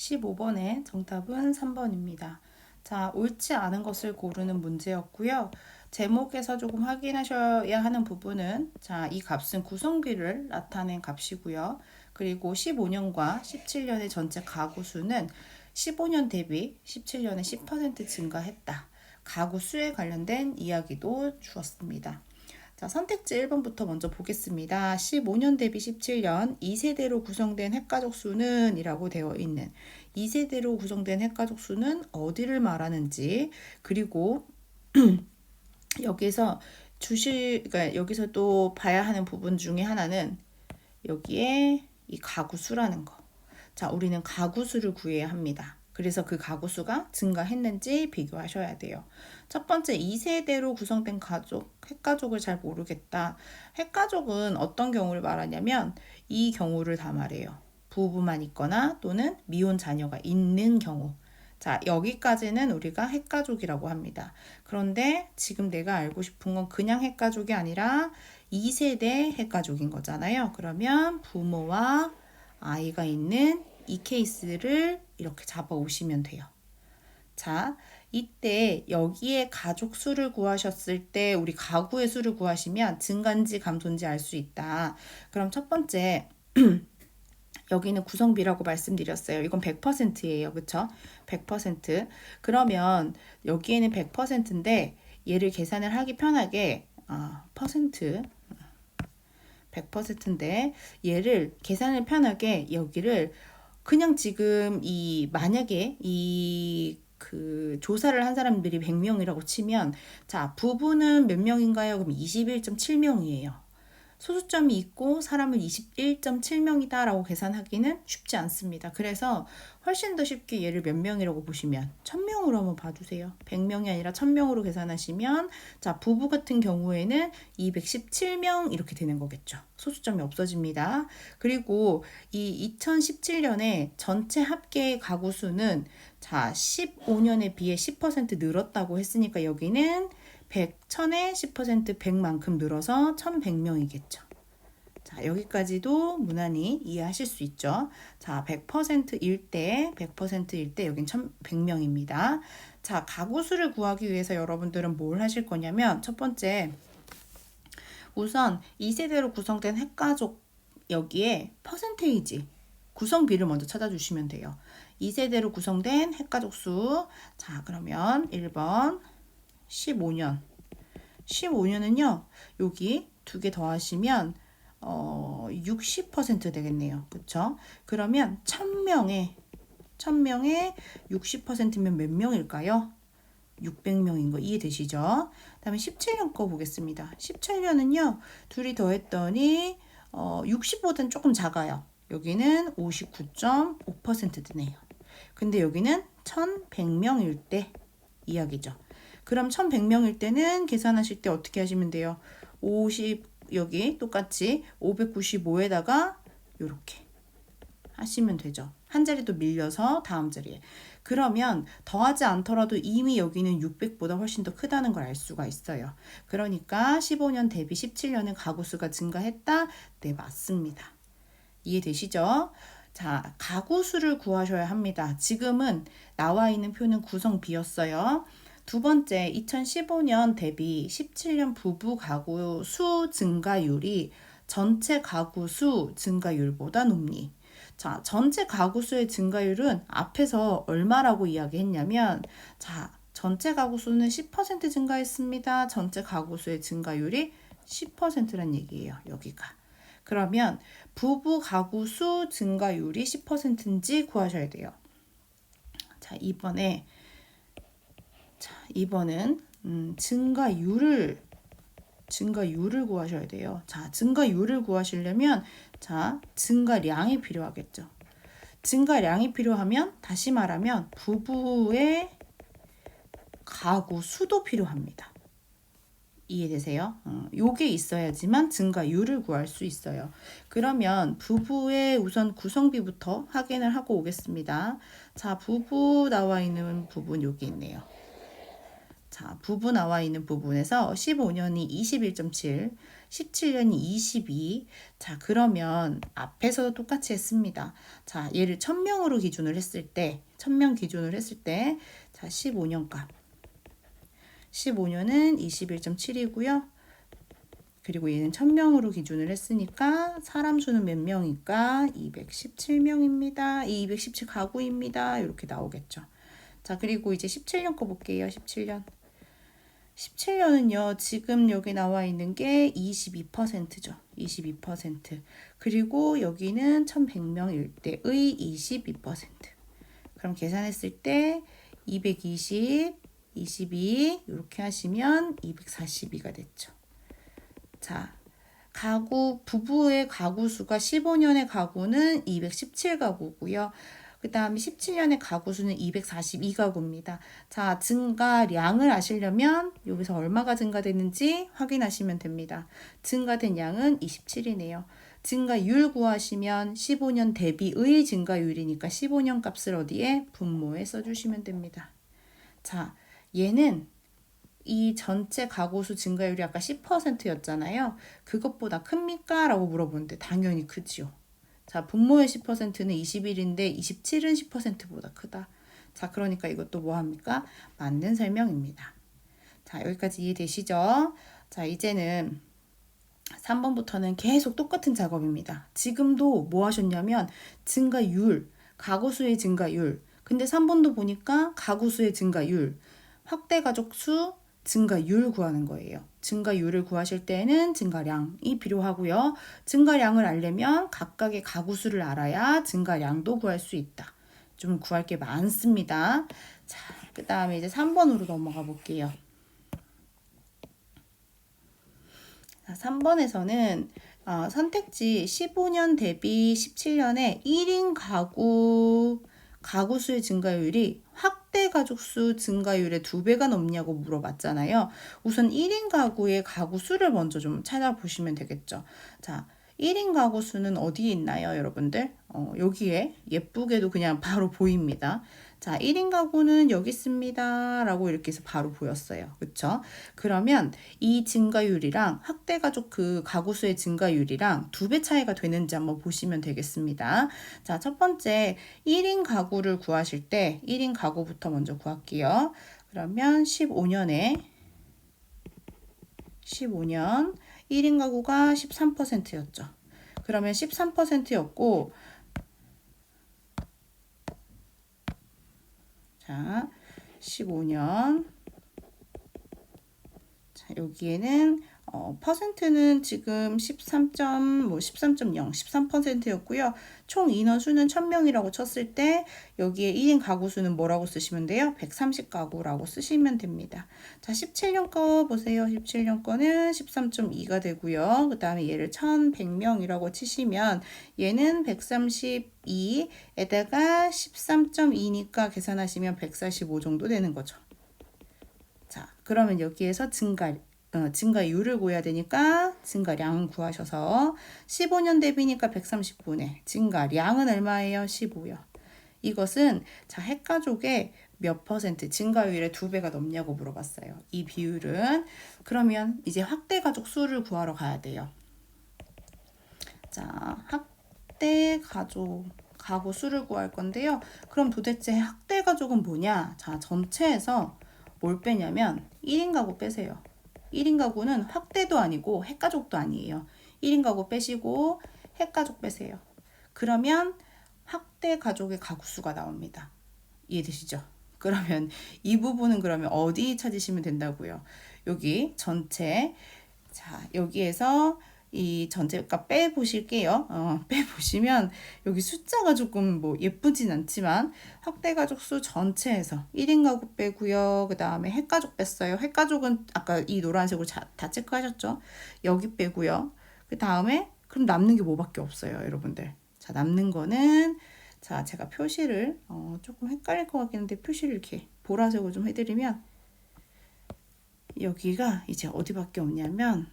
15번의 정답은 3번입니다. 자, 옳지 않은 것을 고르는 문제였고요. 제목에서 조금 확인하셔야 하는 부분은 자, 이 값은 구성비를 나타낸 값이고요. 그리고 15년과 17년의 전체 가구 수는 15년 대비 17년에 10% 증가했다. 가구 수에 관련된 이야기도 주었습니다. 자, 선택지 1번부터 먼저 보겠습니다. 15년 대비 17년 2세대로 구성된 핵가족 수는 이라고 되어 있는 2세대로 구성된 핵가족 수는 어디를 말하는지, 그리고 여기서 그러니까 여기서 또 봐야 하는 부분 중에 하나는 여기에 이 가구 수라는 거. 자, 우리는 가구 수를 구해야 합니다. 그래서 그 가구 수가 증가했는지 비교하셔야 돼요. 첫 번째, 2세대로 구성된 가족, 핵가족을 잘 모르겠다. 핵가족은 어떤 경우를 말하냐면 이 경우를 다 말해요. 부부만 있거나 또는 미혼 자녀가 있는 경우. 자, 여기까지는 우리가 핵가족이라고 합니다. 그런데 지금 내가 알고 싶은 건 그냥 핵가족이 아니라 2세대 핵가족인 거잖아요. 그러면 부모와 아이가 있는 이 케이스를 이렇게 잡아 오시면 돼요. 자, 이때 여기에 가족 수를 구하셨을 때 우리 가구의 수를 구하시면 증가인지 감소인지 알 수 있다. 그럼 첫 번째 여기는 구성비라고 말씀드렸어요. 이건 100%예요. 그쵸? 100%. 그러면 여기에는 100%인데 얘를 계산을 하기 편하게 퍼센트 100%인데 얘를 계산을 편하게 여기를 그냥 지금 만약에 그 조사를 한 사람들이 100명이라고 치면 자, 부부는 몇 명인가요? 그럼 21.7명이에요. 소수점이 있고 사람은 21.7명이다 라고 계산하기는 쉽지 않습니다. 그래서 훨씬 더 쉽게 얘를 몇 명이라고 보시면 1000명으로 한번 봐주세요. 100명이 아니라 1000명으로 계산하시면 자, 부부 같은 경우에는 217명 이렇게 되는 거겠죠. 소수점이 없어집니다. 그리고 이 2017년에 전체 합계의 가구 수는 자, 15년에 비해 10% 늘었다고 했으니까 여기는 100, 1000에 10% 100만큼 늘어서 1100명이겠죠. 자, 여기까지도 무난히 이해하실 수 있죠. 자, 100%일 때 여긴 1100명입니다. 자, 가구 수를 구하기 위해서 여러분들은 뭘 하실 거냐면 첫 번째, 우선 2세대로 구성된 핵가족 여기에 퍼센테이지 구성비를 먼저 찾아주시면 돼요. 2세대로 구성된 핵가족 수. 자, 그러면 1번 15년. 15년은요, 여기 두 개 더하시면 60% 되겠네요. 그쵸? 그러면 1000명에 60%면 몇 명일까요? 600명인 거 이해되시죠? 다음에 17년 거 보겠습니다. 17년은요, 둘이 더했더니 60보다는 조금 작아요. 여기는 59.5% 되네요. 근데 여기는 1100명일 때 이야기죠. 그럼 1100명일 때는 계산하실 때 어떻게 하시면 돼요? 50 여기 똑같이 595에다가 이렇게 하시면 되죠. 한 자리 도 밀려서 다음 자리에. 그러면 더하지 않더라도 이미 여기는 600보다 훨씬 더 크다는 걸 알 수가 있어요. 그러니까 15년 대비 17년은 가구 수가 증가했다? 네, 맞습니다. 이해되시죠? 자, 가구 수를 구하셔야 합니다. 지금은 나와 있는 표는 구성비였어요. 두 번째, 2015년 대비 17년 부부 가구 수 증가율이 전체 가구 수 증가율보다 높니? 자, 전체 가구 수의 증가율은 앞에서 얼마라고 이야기했냐면, 자, 전체 가구 수는 10% 증가했습니다. 전체 가구 수의 증가율이 10%란 얘기예요, 여기가. 그러면 부부 가구 수 증가율이 10%인지 구하셔야 돼요. 자, 이번은 증가율을 구하셔야 돼요. 자, 증가율을 구하시려면 자, 증가량이 필요하겠죠. 증가량이 필요하면 다시 말하면 부부의 가구 수도 필요합니다. 이해되세요? 요게 있어야지만 증가율을 구할 수 있어요. 그러면 부부의 우선 구성비부터 확인을 하고 오겠습니다. 자, 부부 나와 있는 부분 여기 있네요. 자, 부부 나와 있는 부분에서 15년이 21.7, 17년이 22. 자, 그러면 앞에서도 똑같이 했습니다. 자, 얘를 1000명으로 기준을 했을 때, 1000명 기준을 했을 때, 자, 15년 값. 15년은 21.7이고요. 그리고 얘는 1000명으로 기준을 했으니까 사람 수는 몇 명일까? 217명입니다. 217 가구입니다. 이렇게 나오겠죠. 자, 그리고 이제 17년 거 볼게요. 17년. 17년은요, 지금 여기 나와 있는 게 22%죠. 22%. 그리고 여기는 1100명일 때의 22%. 그럼 계산했을 때 220, 22 이렇게 하시면 242가 됐죠. 자, 부부의 가구 수가 15년의 가구는 217가구고요. 그 다음에 17년의 가구 수는 242가구입니다. 자, 증가량을 아시려면 여기서 얼마가 증가됐는지 확인하시면 됩니다. 증가된 양은 27이네요. 증가율 구하시면 15년 대비의 증가율이니까 15년 값을 어디에? 분모에 써주시면 됩니다. 자, 얘는 이 전체 가구수 증가율이 아까 10%였잖아요. 그것보다 큽니까? 라고 물어보는데 당연히 크지요. 자, 분모의 10%는 21인데 27은 10%보다 크다. 자, 그러니까 이것도 뭐 합니까? 맞는 설명입니다. 자, 여기까지 이해되시죠? 자, 이제는 3번부터는 계속 똑같은 작업입니다. 지금도 뭐 하셨냐면 증가율, 가구수의 증가율. 근데 3번도 보니까 가구수의 증가율, 확대 가족 수, 증가율 구하는 거예요. 증가율을 구하실 때는 증가량이 필요하고요. 증가량을 알려면 각각의 가구 수를 알아야 증가량도 구할 수 있다. 좀 구할 게 많습니다. 자, 그 다음에 이제 3번으로 넘어가 볼게요. 자, 3번에서는 선택지 15년 대비 17년에 1인 가구 수의 증가율이 확대 가족 수 증가율의 2배가 넘냐고 물어봤잖아요. 우선 1인 가구의 가구 수를 먼저 좀 찾아보시면 되겠죠. 자, 1인 가구 수는 어디에 있나요, 여러분들? 여기에 예쁘게도 그냥 바로 보입니다. 자, 1인 가구는 여기 있습니다. 라고 이렇게 해서 바로 보였어요. 그쵸? 그러면 이 증가율이랑 확대 가족 그 가구 수의 증가율이랑 2배 차이가 되는지 한번 보시면 되겠습니다. 자, 첫 번째 1인 가구를 구하실 때 1인 가구부터 먼저 구할게요. 그러면 15년 1인 가구가 13%였죠. 그러면 13%였고 자, 15년 자, 여기에는 퍼센트는 지금 13.0, 13%였고요. 총 인원 수는 1000명이라고 쳤을 때 여기에 1인 가구 수는 뭐라고 쓰시면 돼요? 130가구라고 쓰시면 됩니다. 자, 17년 거 보세요. 17년 거는 13.2가 되고요. 그 다음에 얘를 1100명이라고 치시면 얘는 132에다가 13.2니까 계산하시면 145 정도 되는 거죠. 자, 그러면 여기에서 증가율을 구해야 되니까 증가량 구하셔서 15년 대비니까 130분의 증가량은 얼마예요? 15요. 이것은 자, 핵가족의 몇 퍼센트 증가율의 2배가 넘냐고 물어봤어요. 이 비율은 그러면 이제 확대 가족 수를 구하러 가야 돼요. 자, 확대 가구 수를 구할 건데요. 그럼 도대체 확대 가족은 뭐냐? 자, 전체에서 뭘 빼냐면 1인 가구 빼세요. 1인 가구는 확대도 아니고 핵가족도 아니에요. 1인 가구 빼시고 핵가족 빼세요. 그러면 확대 가족의 가구 수가 나옵니다. 이해되시죠? 그러면 이 부분은 그러면 어디 찾으시면 된다고요? 여기 전체. 자, 여기에서 이 전체값 빼보실게요. 빼보시면 여기 숫자가 조금 뭐 예쁘진 않지만 확대 가족 수 전체에서 1인 가구 빼고요. 그 다음에 핵가족 뺐어요. 핵가족은 아까 이 노란색으로 다 체크하셨죠? 여기 빼고요. 그 다음에 그럼 남는 게 뭐밖에 없어요, 여러분들. 자, 남는 거는 자, 제가 표시를 조금 헷갈릴 것 같긴 한데 표시를 이렇게 보라색으로 좀 해드리면 여기가 이제 어디밖에 없냐면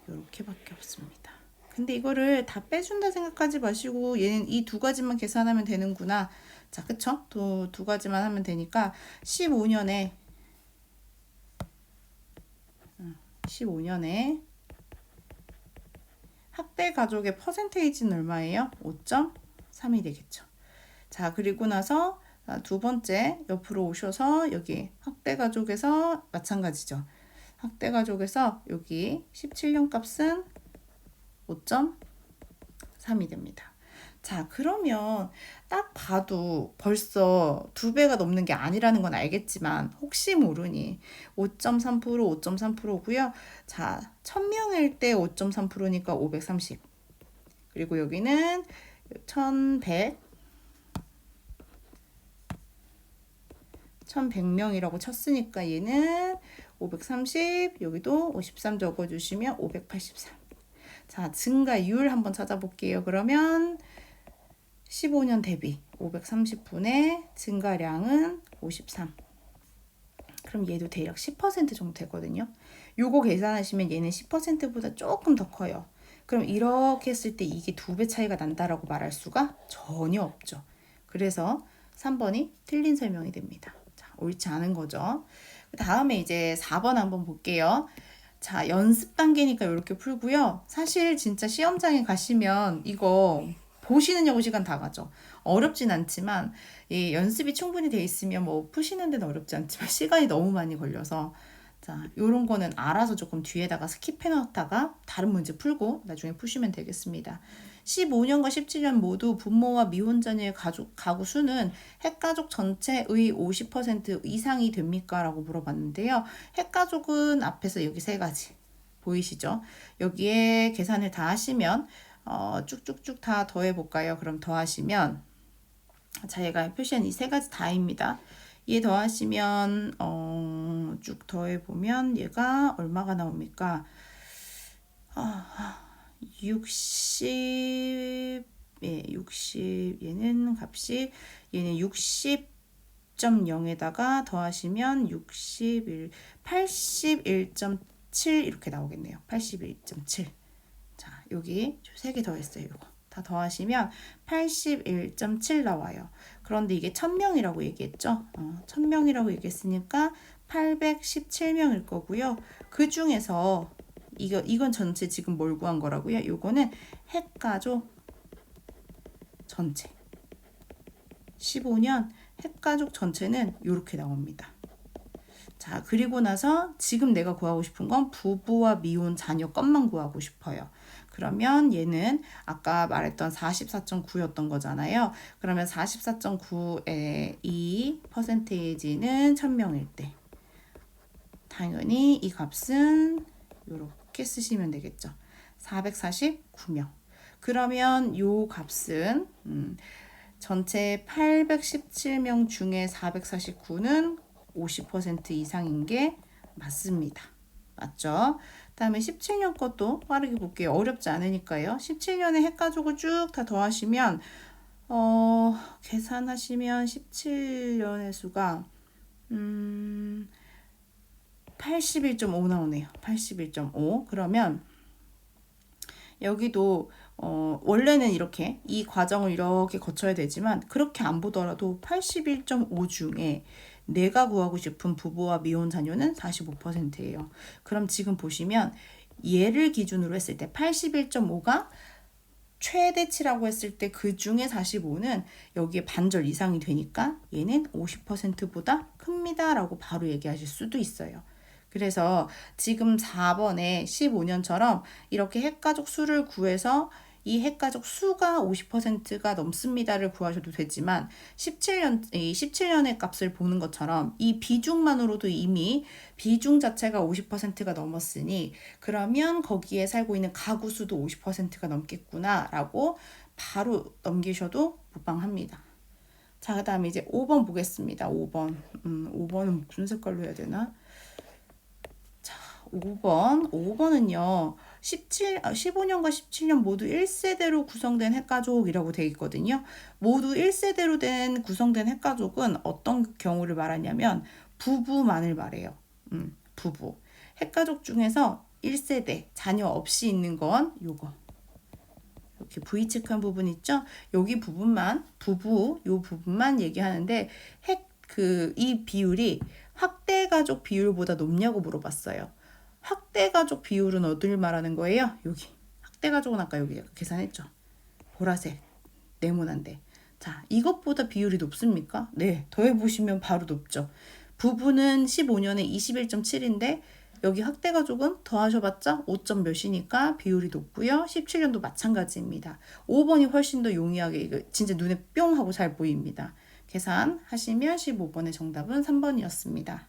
이렇게밖에 없습니다. 근데 이거를 다 빼준다 생각하지 마시고 얘는 이 2가지만 계산하면 되는구나. 자, 그쵸? 두 가지만 하면 되니까 15년에 15년에 학대 가족의 퍼센테이지는 얼마예요? 5.3이 되겠죠. 자, 그리고 나서 두 번째 옆으로 오셔서 여기 학대 가족에서 마찬가지죠. 학대 가족에서 여기 17년 값은 5.3이 됩니다. 자, 그러면 딱 봐도 벌써 2배가 넘는 게 아니라는 건 알겠지만 혹시 모르니 5.3%, 5.3%고요. 자, 1000명일 때 5.3%니까 530. 그리고 여기는 1100 1100명이라고 쳤으니까 얘는 530, 여기도 53 적어주시면 583. 자, 증가율 한번 찾아볼게요. 그러면 15년 대비 530분의 증가량은 53. 그럼 얘도 대략 10% 정도 되거든요. 요거 계산하시면 얘는 10%보다 조금 더 커요. 그럼 이렇게 했을 때 이게 2배 차이가 난다라고 말할 수가 전혀 없죠. 그래서 3번이 틀린 설명이 됩니다. 자, 옳지 않은 거죠. 다음에 이제 4번 한번 볼게요. 자, 연습 단계니까 이렇게 풀고요. 사실 진짜 시험장에 가시면 이거 보시는 여고 시간 다 가죠. 어렵진 않지만 예, 연습이 충분히 돼 있으면 뭐 푸시는 데는 어렵지 않지만 시간이 너무 많이 걸려서 자, 요런 거는 알아서 조금 뒤에다가 스킵해 놨다가 다른 문제 풀고 나중에 푸시면 되겠습니다. 15년과 17년 모두 부모와 미혼자녀의 가구 수는 핵가족 전체의 50% 이상이 됩니까? 라고 물어봤는데요. 핵가족은 앞에서 여기 세 가지 보이시죠? 여기에 계산을 다 하시면 쭉쭉쭉 다 더해볼까요? 그럼 더하시면 자기가 표시한 이 세 가지 다입니다. 얘 더하시면 쭉 더해보면 얘가 얼마가 나옵니까? 60, 예, 60, 얘는 값이, 얘는 60.0에다가 더하시면 61, 81.7 이렇게 나오겠네요. 81.7. 자, 여기 세 개 더했어요. 이거 다 더하시면 81.7 나와요. 그런데 이게 1000명이라고 얘기했죠. 1000명이라고 얘기했으니까 817명일 거고요. 그 중에서 이건 전체 지금 뭘 구한 거라고요? 요거는 핵가족 전체 15년 핵가족 전체는 이렇게 나옵니다. 자, 그리고 나서 지금 내가 구하고 싶은 건 부부와 미혼 자녀 것만 구하고 싶어요. 그러면 얘는 아까 말했던 44.9였던 거잖아요. 그러면 44.9의 이 퍼센테이지는 1000명일 때 당연히 이 값은 이렇게 쓰시면 되겠죠. 449명. 그러면 요 값은 전체 817명 중에 449는 50% 이상인 게 맞습니다. 맞죠? 다음에 17년 것도 빠르게 볼게요. 어렵지 않으니까요. 17년에 핵가족을 쭉 다 더하시면 계산하시면 17년의 수가 81.5 나오네요. 81.5. 그러면 여기도 원래는 이렇게 이 과정을 이렇게 거쳐야 되지만 그렇게 안 보더라도 81.5 중에 내가 구하고 싶은 부부와 미혼 자녀는 45%예요. 그럼 지금 보시면 얘를 기준으로 했을 때 81.5가 최대치라고 했을 때 그 중에 45는 여기에 반절 이상이 되니까 얘는 50%보다 큽니다 라고 바로 얘기하실 수도 있어요. 그래서 지금 4번에 15년처럼 이렇게 핵가족 수를 구해서 이 핵가족 수가 50%가 넘습니다를 구하셔도 되지만 17년의 값을 보는 것처럼 이 비중만으로도 이미 비중 자체가 50%가 넘었으니 그러면 거기에 살고 있는 가구 수도 50%가 넘겠구나 라고 바로 넘기셔도 무방합니다. 자, 그 다음에 이제 5번 보겠습니다. 5번. 5번은 무슨 색깔로 해야 되나? 5번은요. 15년과 17년 모두 1세대로 구성된 핵가족이라고 되어 있거든요. 모두 1세대로 구성된 핵가족은 어떤 경우를 말하냐면 부부만을 말해요. 부부. 핵가족 중에서 1세대 자녀 없이 있는 건 요거. 이렇게 V체크한 부분 있죠? 여기 부분만 요 부분만 얘기하는데 이 비율이 확대 가족 비율보다 높냐고 물어봤어요. 확대가족 비율은 어딜 말하는 거예요? 여기. 확대가족은 아까 여기 계산했죠. 보라색, 네모난데. 자, 이것보다 비율이 높습니까? 네, 더해보시면 바로 높죠. 부부는 15년에 21.7인데 여기 확대가족은 더하셔봤자 5점 몇이니까 비율이 높고요. 17년도 마찬가지입니다. 5번이 훨씬 더 용이하게 이거 진짜 눈에 뿅 하고 잘 보입니다. 계산하시면 15번의 정답은 3번이었습니다.